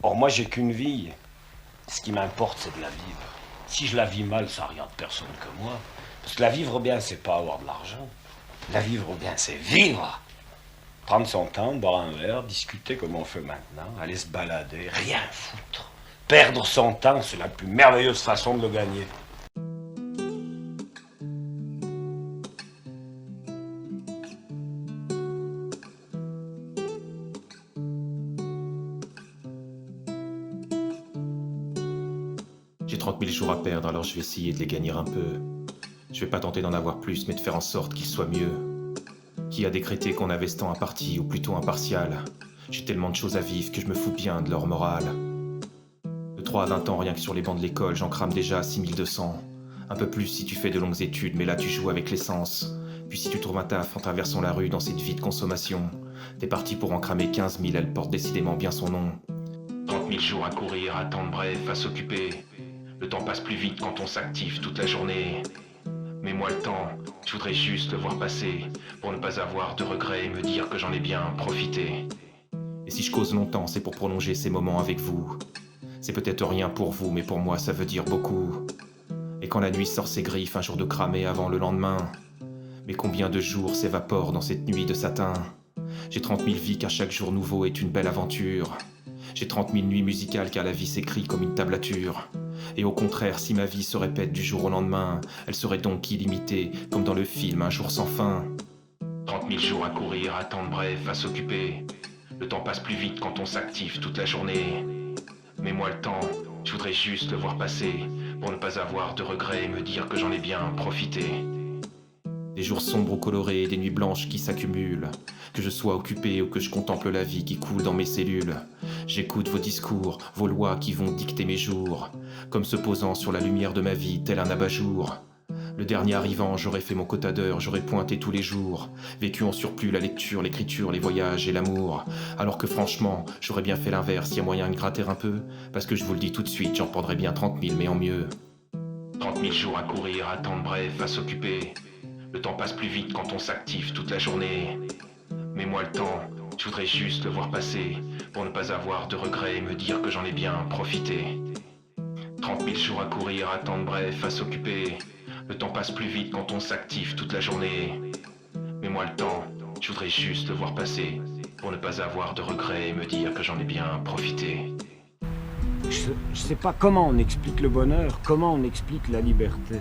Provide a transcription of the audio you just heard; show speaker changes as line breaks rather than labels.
Or moi j'ai qu'une vie. Ce qui m'importe c'est de la vivre. Si je la vis mal, ça regarde personne que moi. Parce que la vivre bien, c'est pas avoir de l'argent. La vivre bien, c'est vivre. Prendre son temps, boire un verre, discuter comme on fait maintenant, aller se balader, rien foutre. Perdre son temps, c'est la plus merveilleuse façon de le gagner.
J'ai 30 000 jours à perdre, alors je vais essayer de les gagner un peu. Je vais pas tenter d'en avoir plus, mais de faire en sorte qu'ils soient mieux. Qui a décrété qu'on avait ce temps imparti, ou plutôt impartial? J'ai tellement de choses à vivre que je me fous bien de leur morale. De 3 à 20 ans, rien que sur les bancs de l'école, j'en crame déjà 6200. Un peu plus si tu fais de longues études, mais là tu joues avec l'essence. Puis si tu trouves un taf en traversant la rue dans cette vie de consommation, t'es parti pour en cramer 15 000, elle porte décidément bien son nom. 30 000 jours à courir, à temps de bref, à s'occuper. Le temps passe plus vite quand on s'active toute la journée. Mais moi le temps, je voudrais juste le voir passer, pour ne pas avoir de regrets et me dire que j'en ai bien profité. Et si je cause longtemps, c'est pour prolonger ces moments avec vous. C'est peut-être rien pour vous, mais pour moi ça veut dire beaucoup. Et quand la nuit sort ses griffes, un jour de cramé avant le lendemain. Mais combien de jours s'évaporent dans cette nuit de satin? J'ai 30 000 vies car chaque jour nouveau est une belle aventure. J'ai 30 000 nuits musicales car la vie s'écrit comme une tablature. Et au contraire, si ma vie se répète du jour au lendemain, elle serait donc illimitée, comme dans le film Un jour sans fin. 30 000 jours à courir, à temps de bref, à s'occuper. Le temps passe plus vite quand on s'active toute la journée. Mais moi le temps, je voudrais juste le voir passer, pour ne pas avoir de regrets et me dire que j'en ai bien profité. Des jours sombres ou colorés, des nuits blanches qui s'accumulent. Que je sois occupé ou que je contemple la vie qui coule dans mes cellules. J'écoute vos discours, vos lois qui vont dicter mes jours. Comme se posant sur la lumière de ma vie, tel un abat-jour. Le dernier arrivant, j'aurais fait mon quota d'heures, j'aurais pointé tous les jours. Vécu en surplus la lecture, l'écriture, les voyages et l'amour. Alors que franchement, j'aurais bien fait l'inverse, y a moyen de gratter un peu. Parce que je vous le dis tout de suite, j'en prendrais bien 30 000, mais en mieux. 30 000 jours à courir, à temps de bref, à s'occuper. Le temps passe plus vite quand on s'active toute la journée. Mais moi le temps, je voudrais juste le voir passer, pour ne pas avoir de regrets et me dire que j'en ai bien profité. 30 000 jours à courir, à temps de bref, à s'occuper. Le temps passe plus vite quand on s'active toute la journée. Mais moi le temps, je voudrais juste le voir passer, pour ne pas avoir de regrets et me dire que j'en ai bien profité.
Je sais pas comment on explique le bonheur, comment on explique la liberté.